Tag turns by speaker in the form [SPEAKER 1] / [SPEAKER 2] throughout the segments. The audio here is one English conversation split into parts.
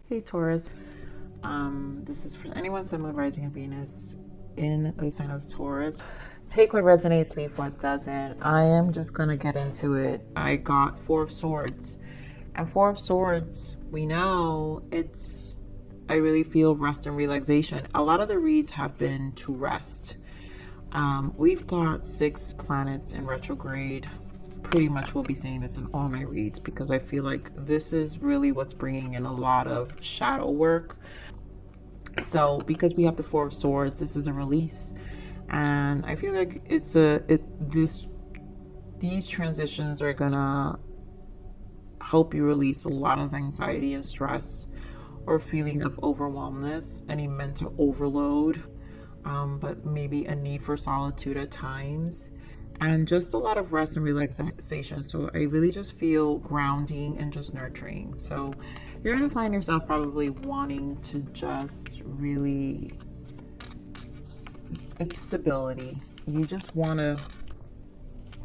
[SPEAKER 1] Hey Taurus, this is for anyone, Sun, Moon, Rising, and Venus in the sign of Taurus. Take what resonates, leave what doesn't. I am just gonna get into it. I got Four of Swords, and Four of Swords, we know it's, I really feel rest and relaxation. A lot of the reads have been to rest. We've got 6 planets in retrograde. Pretty much will be saying this in all my reads because I feel like this is really what's bringing in a lot of shadow work. So because we have the Four of Swords, this is a release, and I feel like these transitions are gonna help you release a lot of anxiety and stress or feeling of overwhelmness, any mental overload, but maybe a need for solitude at times, and just a lot of rest and relaxation. So I really just feel grounding and just nurturing. So you're going to find yourself probably wanting to just really, it's stability. You just want to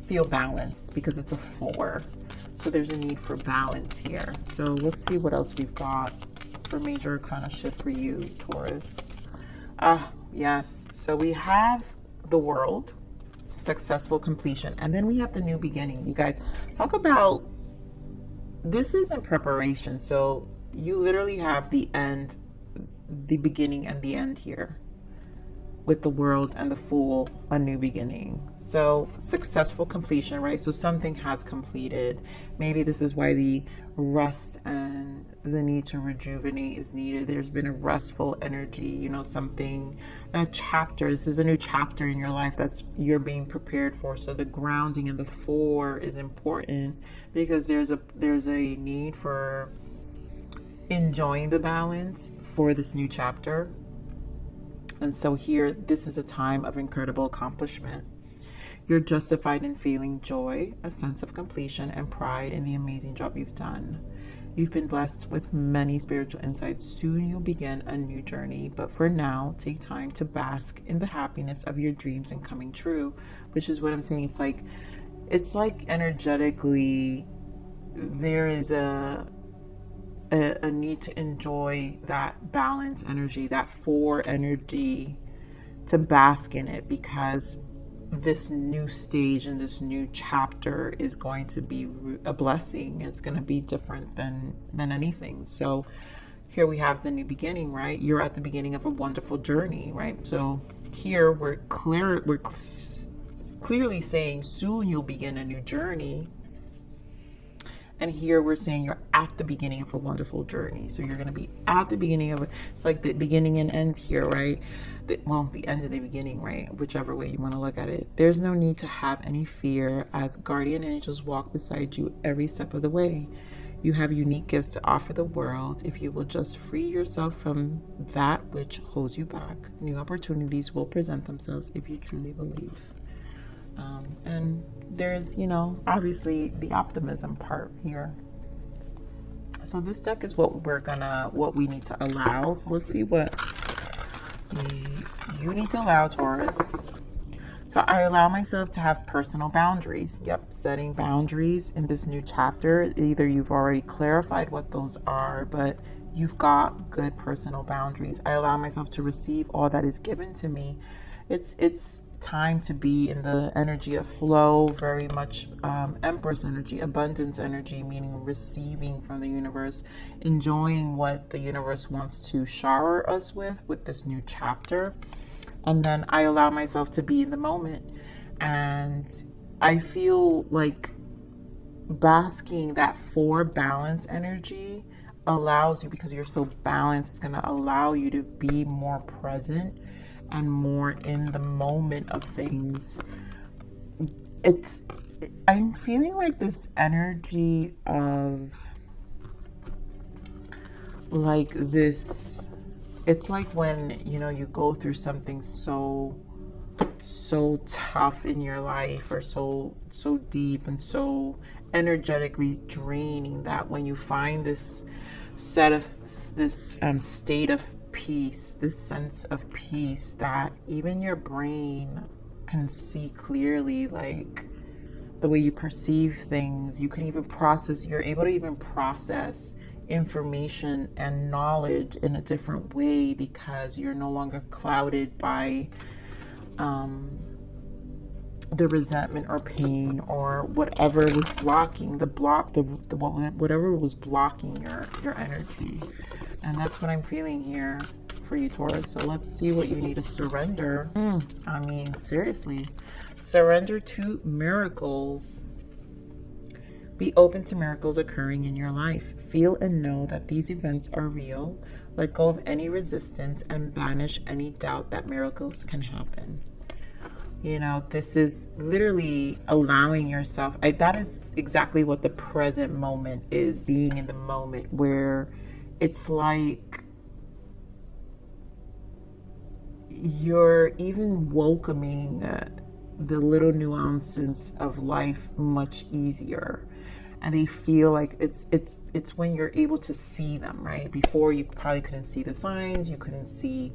[SPEAKER 1] feel balanced because it's a 4. So there's a need for balance here. So let's see what else we've got for major arcana shift for you, Taurus. Yes. So we have the World, successful completion, and then we have the new beginning. You guys, talk about, this is in preparation. So you literally have the end, the beginning and the end here with the World and the Fool, a new beginning. So successful completion, right? So something has completed. Maybe this is why the rest and the need to rejuvenate is needed. There's been a restful energy, you know, something, a chapter. This is a new chapter in your life that's you're being prepared for. So the grounding in the 4 is important because there's a need for enjoying the balance for this new chapter. And so here, this is a time of incredible accomplishment. You're justified in feeling joy, a sense of completion, and pride in the amazing job you've done. You've been blessed with many spiritual insights. Soon you'll begin a new journey, but for now, take time to bask in the happiness of your dreams and coming true, which is what I'm saying. It's like energetically, there is a need to enjoy that balance energy, that 4 energy, to bask in it, because this new stage and this new chapter is going to be a blessing. It's going to be different than anything. So here we have the new beginning, right? You're at the beginning of a wonderful journey, right? So here we're clearly saying soon you'll begin a new journey. And here we're saying you're at the beginning of a wonderful journey. So you're going to be at the beginning of it. It's like the beginning and end here, right? The end of the beginning, right? Whichever way you want to look at it. There's no need to have any fear as guardian angels walk beside you every step of the way. You have unique gifts to offer the world. If you will just free yourself from that which holds you back, new opportunities will present themselves if you truly believe. And there's, you know, obviously the optimism part here. So this deck is what we need to allow. So let's see what you need to allow, Taurus. So I allow myself to have personal boundaries. Yep, setting boundaries in this new chapter. Either you've already clarified what those are, but you've got good personal boundaries. I allow myself to receive all that is given to me. It's time to be in the energy of flow, very much Empress energy, abundance energy, meaning receiving from the universe, enjoying what the universe wants to shower us with this new chapter. And then I allow myself to be in the moment. And I feel like basking that 4 balance energy allows you, because you're so balanced, it's going to allow you to be more present and more in the moment of things. I'm feeling like this energy of like this, it's like when, you know, you go through something so tough in your life, or so deep and so energetically draining, that when you find this state of peace, this sense of peace, that even your brain can see clearly, like the way you perceive things, you can even process, you're able to even process information and knowledge in a different way, because you're no longer clouded by the resentment or pain or whatever was blocking whatever was blocking your energy. And that's what I'm feeling here for you, Taurus. So let's see what you need to surrender. I mean, seriously, surrender to miracles. Be open to miracles occurring in your life. Feel and know that these events are real. Let go of any resistance and banish any doubt that miracles can happen. You know, this is literally allowing yourself. That is exactly what the present moment is, being in the moment, where it's like you're even welcoming the little nuances of life much easier. And they feel like it's when you're able to see them, right? Before, you probably couldn't see the signs, you couldn't see,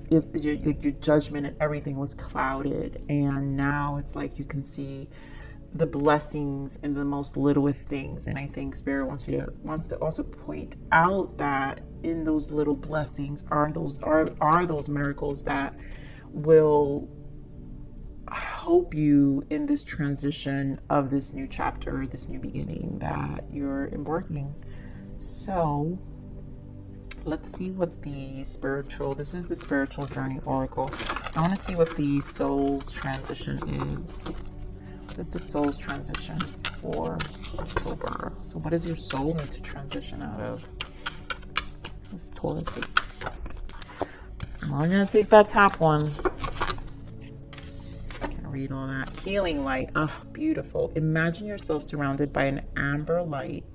[SPEAKER 1] if your judgment and everything was clouded, and now it's like you can see the blessings in the most littlest things. And I think Spirit wants to also point out that in those little blessings are those miracles that will help you in this transition of this new chapter, this new beginning that you're embarking. So let's see what this is the spiritual journey oracle. I want to see what the soul's transition is. This is the soul's transition for October. So what does your soul need to transition out of? This Taurus is... I'm only going to take that top one. Can't read all that. Healing light. Oh, beautiful. Imagine yourself surrounded by an amber light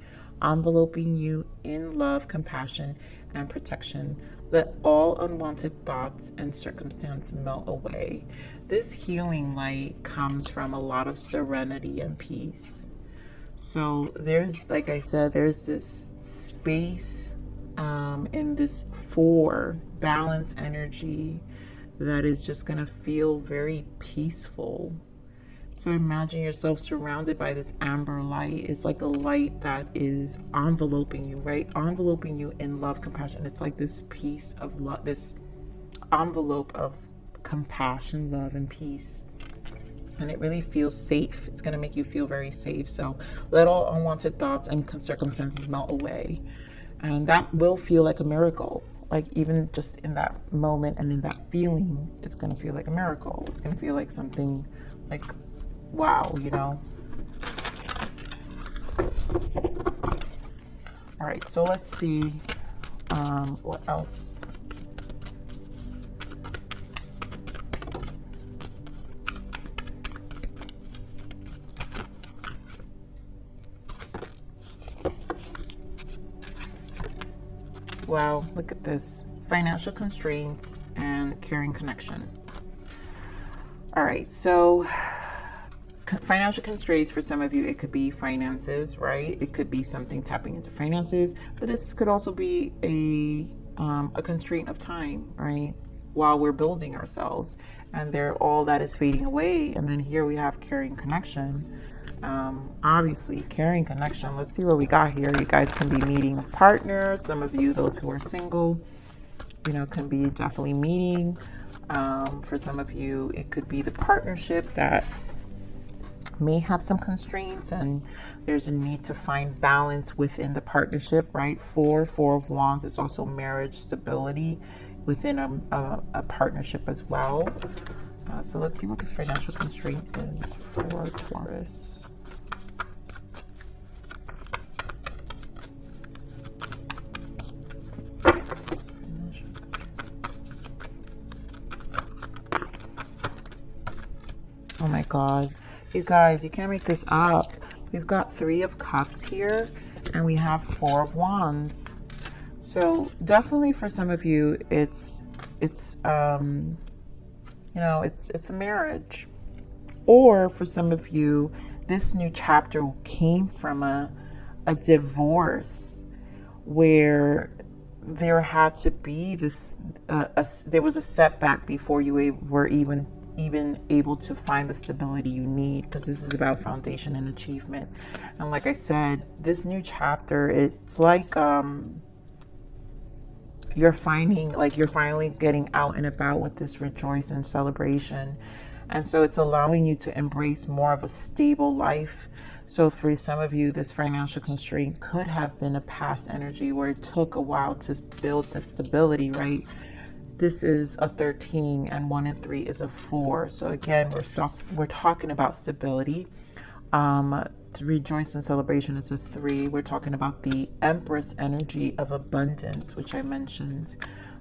[SPEAKER 1] enveloping you in love, compassion, and protection. Let all unwanted thoughts and circumstance melt away. This healing light comes from a lot of serenity and peace. So there's, like I said, there's this space in this 4 balance energy that is just going to feel very peaceful. So imagine yourself surrounded by this amber light. It's like a light that is enveloping you, right? Enveloping you in love, compassion. It's like this piece of love, this envelope of compassion, love, and peace. And it really feels safe. It's going to make you feel very safe. So let all unwanted thoughts and circumstances melt away. And that will feel like a miracle. Like, even just in that moment and in that feeling, it's going to feel like a miracle. It's going to feel like something like, wow, you know. All right, so let's see what else. Wow, look at this. Financial constraints and caring connection. All right, so financial constraints for some of you, it could be finances, right? It could be something tapping into finances, but this could also be a constraint of time, right? While we're building ourselves, and all that is fading away. And then here we have caring connection. Obviously, caring connection. Let's see what we got here. You guys can be meeting a partner. Some of you, those who are single, you know, can be definitely meeting. For some of you, it could be the partnership that may have some constraints, and there's a need to find balance within the partnership, right? Four of Wands is also marriage stability within a partnership as well. So let's see what this financial constraint is for Taurus. Oh my God. You guys, you can't make this up. We've got 3 of Cups here, and we have 4 of Wands. So definitely for some of you, it's you know, it's a marriage. Or for some of you, this new chapter came from a divorce where there had to be this, there was a setback before you were even even able to find the stability you need, because this is about foundation and achievement. And like I said, this new chapter, it's like you're finally getting out and about with this rejoice and celebration. And so it's allowing you to embrace more of a stable life. So for some of you, this financial constraint could have been a past energy where it took a while to build the stability, right? This is a 13 and 1 and 3 is a 4. So again, we're talking about stability. To rejoice and celebration is a 3. We're talking about the Empress energy of abundance, which I mentioned.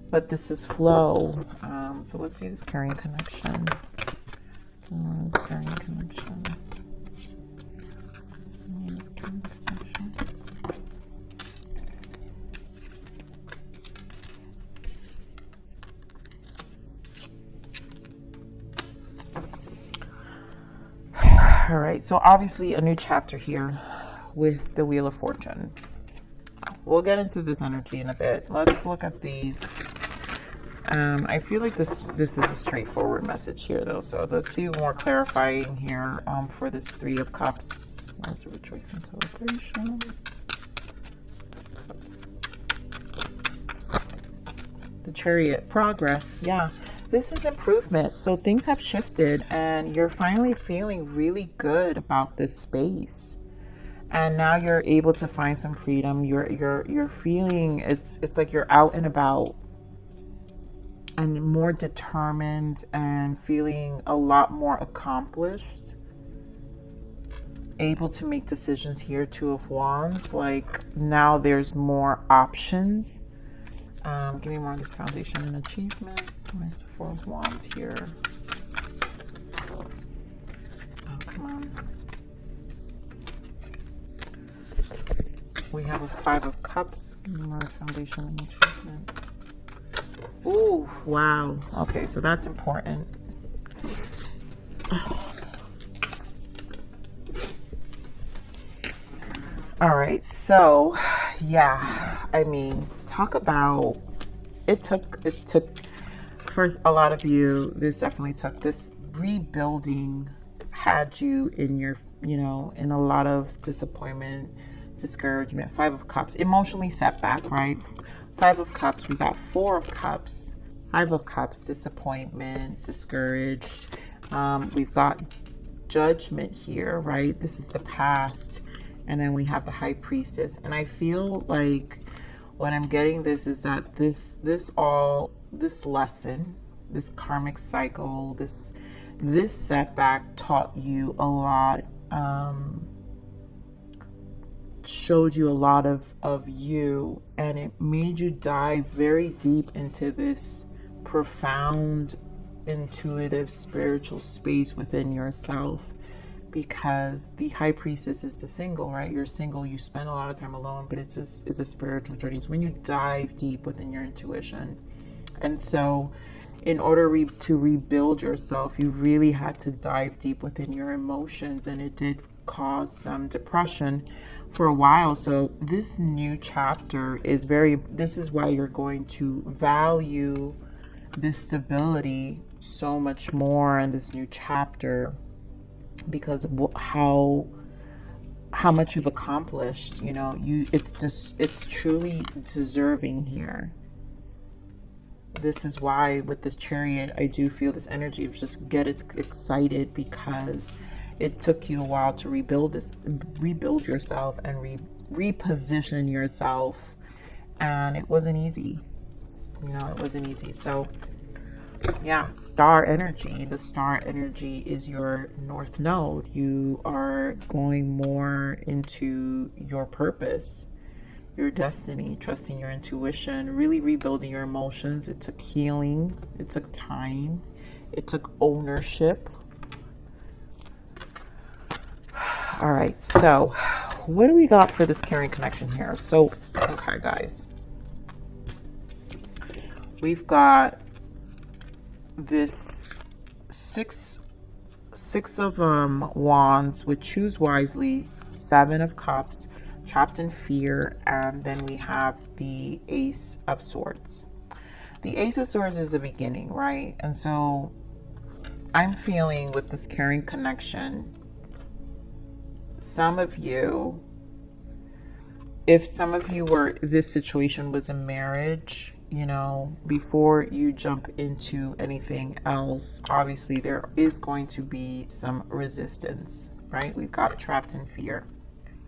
[SPEAKER 1] But this is flow. So let's see this carrying connection. This carrying connection. This carrying connection. All right, so obviously a new chapter here with the Wheel of Fortune. We'll get into this energy in a bit. Let's look at these. I feel like this is a straightforward message here, though. So let's see more clarifying here for this 3 of Cups. Where's the rejoice and celebration? Cups. The Chariot. Progress. Yeah. This is improvement. So things have shifted and you're finally feeling really good about this space. And now you're able to find some freedom. You're feeling it's like you're out and about and more determined and feeling a lot more accomplished. Able to make decisions here. 2 of Wands. Like now there's more options. Give me more of this foundation and achievement. Where's the 4 of Wands here? Oh, come on. We have a 5 of Cups. Give me more of this foundation and achievement. Ooh, wow. Okay, so that's important. All right, so yeah, I mean, talk about it took for a lot of you, this definitely took this rebuilding had you in your, in a lot of disappointment, discouragement. 5 of Cups, emotionally setback, right? 5 of Cups, we got 4 of Cups, 5 of Cups, disappointment, discouraged. We've got Judgment here, right? This is the past. And then we have the High Priestess. And I feel like what I'm getting is that this lesson, this karmic cycle, this setback taught you a lot, showed you a lot of you, and it made you dive very deep into this profound, intuitive, spiritual space within yourself. Because the High Priestess is the single, right? You're single, you spend a lot of time alone, but it's a spiritual journey. It's when you dive deep within your intuition. And so in order to rebuild yourself, you really had to dive deep within your emotions, and it did cause some depression for a while. So this new chapter is this is why you're going to value this stability so much more in this new chapter, because of how much you've accomplished. It's truly deserving here. This is why with this Chariot, I do feel this energy of just get excited, because it took you a while to rebuild yourself and reposition yourself, and it wasn't easy. It wasn't easy. So yeah, star energy. The star energy is your North Node. You are going more into your purpose, your destiny, trusting your intuition, really rebuilding your emotions. It took healing. It took time. It took ownership. All right, so what do we got for this carrying connection here? So, okay, guys. We've got this six of Wands with Choose Wisely, 7 of Cups, Trapped in Fear, and then we have the Ace of Swords. The Ace of Swords is the beginning, right? And so I'm feeling with this caring connection, some of you, if some of you were, this situation was a marriage, you know, before you jump into anything else, obviously there is going to be some resistance, right? We've got trapped in fear.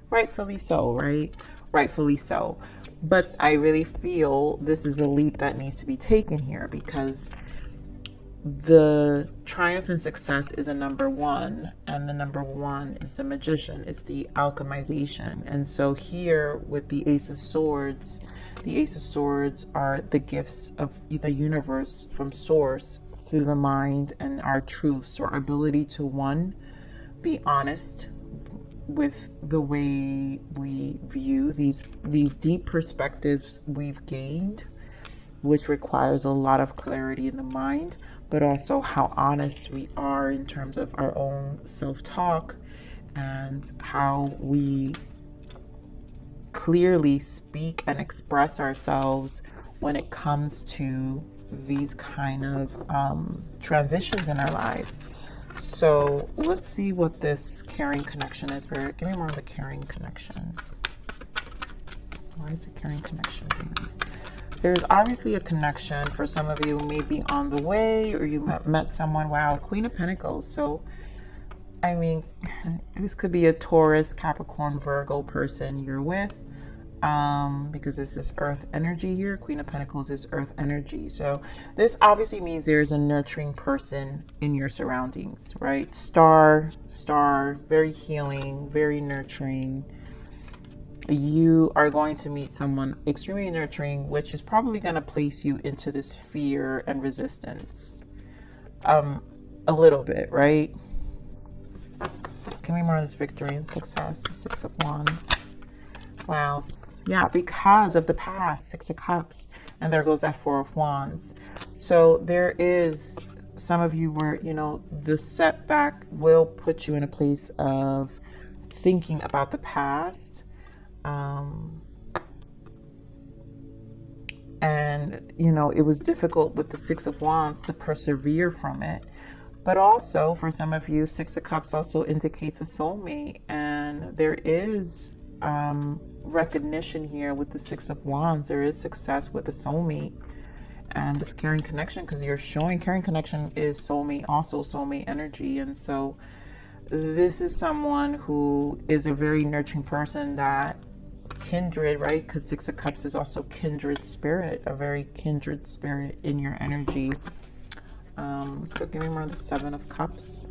[SPEAKER 1] Rightfully so, right? Rightfully so. But I really feel this is a leap that needs to be taken here, because the triumph and success is a number one, and the number one is the magician. It's the alchemization. And so here with the Ace of Swords, the Ace of Swords are the gifts of the universe from source through the mind and our truths, or ability to, one, be honest with the way we view these deep perspectives we've gained, which requires a lot of clarity in the mind, but also how honest we are in terms of our own self-talk and how we clearly speak and express ourselves when it comes to these kind of transitions in our lives. So let's see what this caring connection is. Spirit, give me more of the caring connection. Why is the caring connection here? There's obviously a connection for some of you, maybe on the way, or you met someone. Wow, Queen of Pentacles. So, I mean, this could be a Taurus, Capricorn, Virgo person you're with, because this is Earth energy here. Queen of Pentacles is Earth energy. So this obviously means there's a nurturing person in your surroundings, right? Star, very healing, very nurturing. You are going to meet someone extremely nurturing, which is probably going to place you into this fear and resistance a little bit, right? Give me more of this victory and success. Six of Wands. Wow. Yeah, because of the past. Six of Cups. And there goes that Four of Wands. So there is some of you where, you know, the setback will put you in a place of thinking about the past. And, you know, it was difficult with the Six of Wands to persevere from it. But also, for some of you, Six of Cups also indicates a soulmate. And there is recognition here with the Six of Wands. There is success with a soulmate. And this caring connection, because you're showing caring connection is soulmate, also soulmate energy. And so this is someone who is a very nurturing person, that kindred, right? Because Six of Cups is also kindred spirit, a very kindred spirit in your energy. So give me more of the Seven of Cups.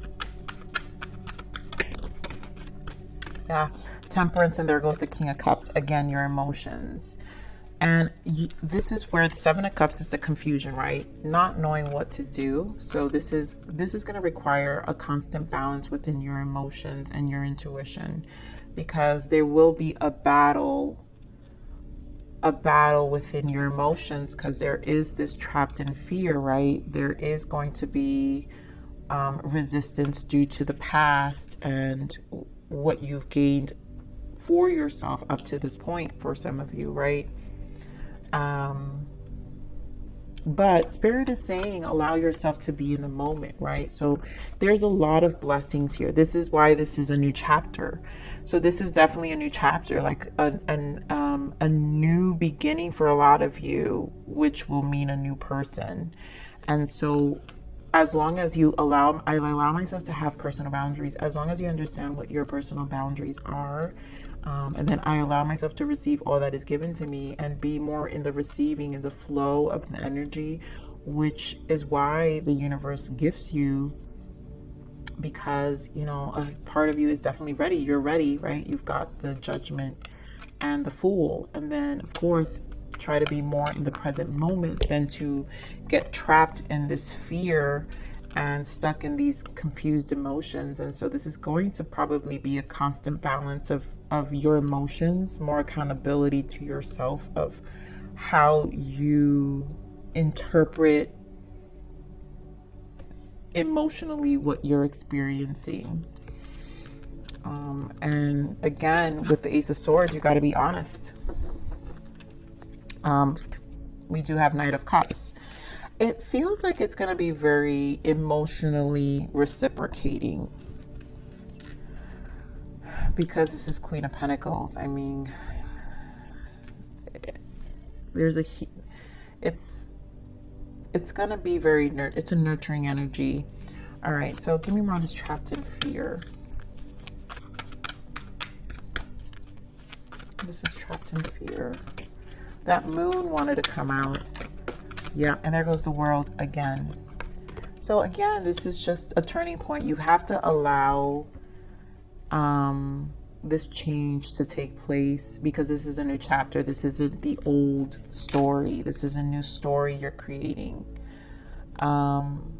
[SPEAKER 1] Yeah, Temperance, and there goes the King of Cups. Again, your emotions. And this is where the Seven of Cups is the confusion, right? Not knowing what to do. So this is going to require a constant balance within your emotions and your intuition, because there will be a battle within your emotions, because there is this trapped in fear, right? There is going to be resistance due to the past and what you've gained for yourself up to this point for some of you, right? But Spirit is saying allow yourself to be in the moment, right? So there's a lot of blessings here. This is why this is a new chapter. So this is definitely a new chapter, like a new beginning for a lot of you, which will mean a new person. And so as long as you I allow myself to have personal boundaries, as long as you understand what your personal boundaries are, and then I allow myself to receive all that is given to me and be more in the receiving and the flow of the energy, which is why the universe gifts you, because, you know, a part of you is definitely ready. You're ready, right? You've got the Judgment and the Fool. And then, of course, try to be more in the present moment than to get trapped in this fear and stuck in these confused emotions. And so this is going to probably be a constant balance of your emotions, more accountability to yourself of how you interpret emotionally what you're experiencing. And again, with the Ace of Swords, you got to be honest. We do have Knight of Cups. it feels like it's going to be very emotionally reciprocating, because this is Queen of Pentacles. I mean, it's going to be very, it's a nurturing energy. All right, so give me more on this trapped in fear. This is trapped in fear. That moon wanted to come out. Yeah, and there goes the world again. So again, this is just a turning point. You have to allow this change to take place, because this is a new chapter. This isn't the old story. This is a new story you're creating. And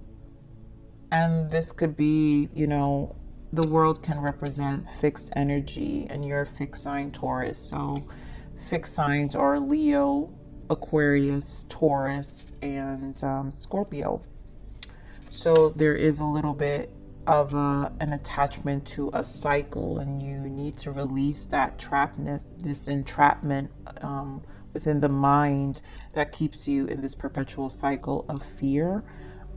[SPEAKER 1] this could be, you know, the world can represent fixed energy, and you're a fixed sign Taurus. So fixed signs are Leo, Aquarius, Taurus, and Scorpio. So there is a little bit of an attachment to a cycle, and you need to release that trappedness, this entrapment within the mind that keeps you in this perpetual cycle of fear,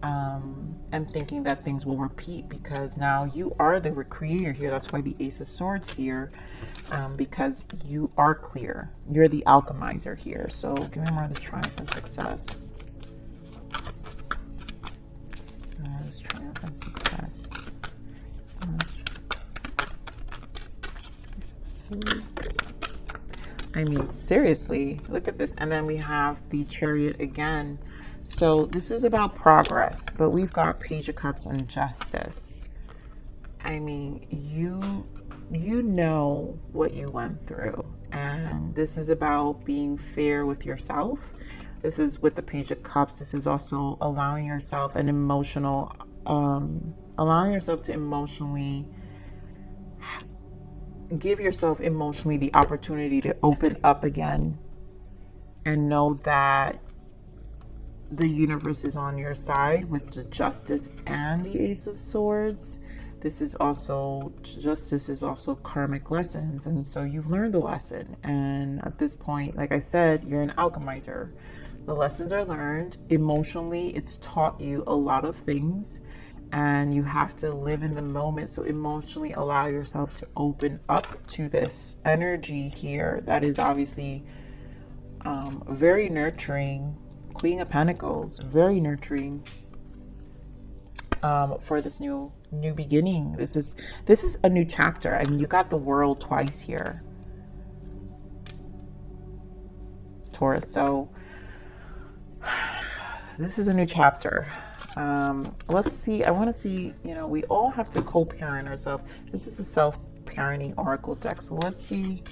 [SPEAKER 1] and thinking that things will repeat, because now you are the creator here. That's why the Ace of Swords here, because you are clear. You're the alchemizer here. So give me more of the triumph and success. This triumph and success. I mean, seriously, look at this. And then we have the Chariot again. So this is about progress, but we've got Page of Cups and Justice. I mean, you know what you went through, and this is about being fair with yourself. This is with the Page of Cups. This is also allowing yourself an emotional, allowing yourself to emotionally give yourself emotionally the opportunity to open up again, and know that the universe is on your side with the Justice and the Ace of Swords. This is also, justice is also karmic lessons, and so you've learned the lesson, and at this point, like I said, you're an alchemizer. The lessons are learned. Emotionally, it's taught you a lot of things, and you have to live in the moment. So emotionally allow yourself to open up to this energy here that is obviously very nurturing. Queen of Pentacles, very nurturing for this new beginning. This is a new chapter. I mean, you got the world twice here, Taurus. So this is a new chapter. Let's see. I want to see, you know, we all have to co-parent ourselves. This is a self-parenting oracle deck. So let's see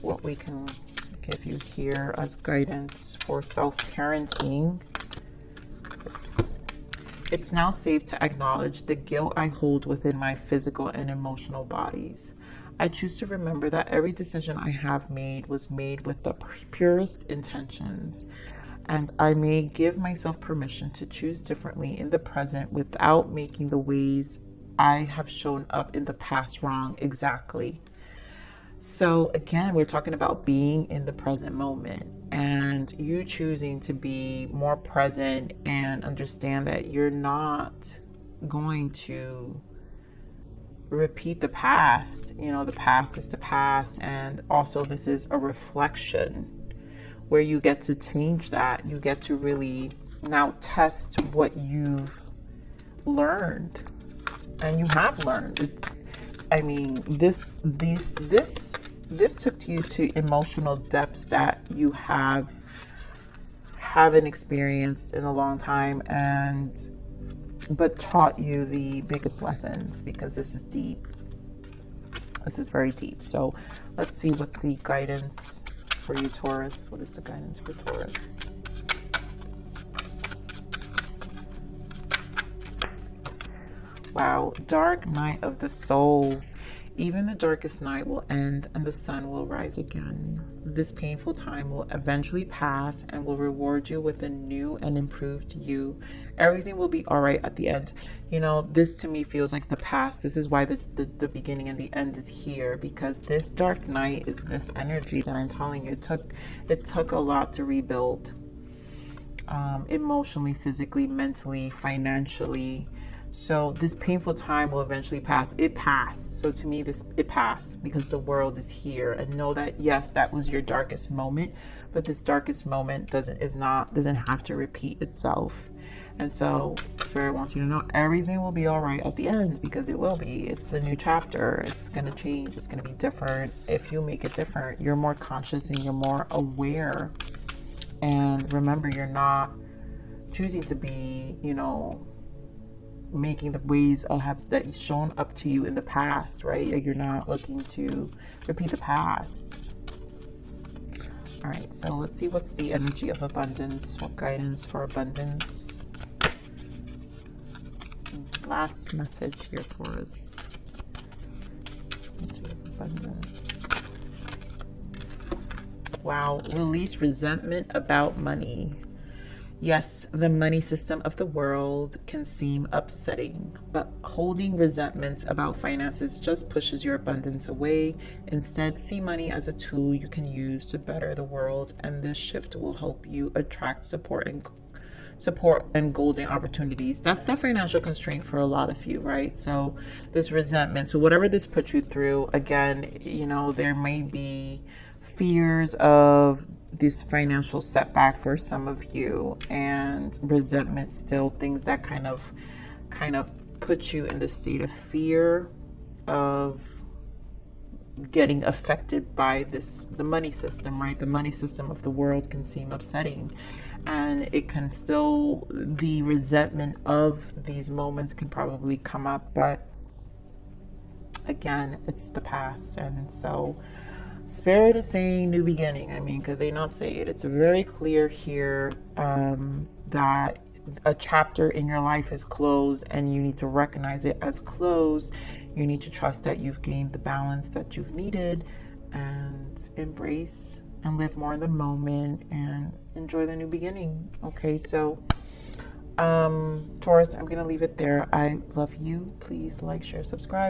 [SPEAKER 1] what we can give you here as guidance for self-parenting. It's now safe to acknowledge the guilt I hold within my physical and emotional bodies. I choose to remember that every decision I have made was made with the purest intentions, and I may give myself permission to choose differently in the present without making the ways I have shown up in the past wrong exactly. So again, we're talking about being in the present moment, and you choosing to be more present and understand that you're not going to repeat the past. You know, the past is the past, and also this is a reflection where you get to change that. You get to really now test what you've learned, and you have learned. I mean, this took you to emotional depths that you haven't experienced in a long time, but taught you the biggest lessons, because this is deep. This is very deep. So let's see, what's the guidance for you, Taurus? What is the guidance for Taurus? Wow, dark night of the soul. Even the darkest night will end and the sun will rise again. This painful time will eventually pass and will reward you with a new and improved you. Everything will be all right at the end. You know, this to me feels like the past. This is why the beginning and the end is here, because this dark night is this energy that I'm telling you. It took a lot to rebuild. emotionally, physically, mentally, financially. So this painful time will eventually pass. It passed. So to me, it passed because the world is here. And know that, yes, that was your darkest moment, but this darkest moment doesn't have to repeat itself. And so Spirit wants you to know everything will be all right at the end, because it will be. It's a new chapter. It's going to change. It's going to be different. If you make it different, you're more conscious and you're more aware. And remember, you're not choosing to be, making the ways that you've shown up to you in the past, right? Like, you're not looking to repeat the past. All right, so let's see what's the energy of abundance. What guidance for abundance? Last message here for us. Energy of abundance. Wow, release resentment about money. Yes, the money system of the world can seem upsetting, but holding resentment about finances just pushes your abundance away. Instead, see money as a tool you can use to better the world, and this shift will help you attract support and golden opportunities. That's the financial constraint for a lot of you, right? So this resentment, so whatever this puts you through, again, there may be fears of this financial setback for some of you, and resentment, still things that kind of put you in the state of fear of getting affected by the money system, right? The money system of the world can seem upsetting, and it can still, the resentment of these moments can probably come up, but again, it's the past. And so Spirit is saying new beginning. I mean, could they not say it? It's very clear here that a chapter in your life is closed, and you need to recognize it as closed. You need to trust that you've gained the balance that you've needed, and embrace and live more in the moment and enjoy the new beginning. Okay, so Taurus, I'm going to leave it there. I love you. Please like, share, subscribe.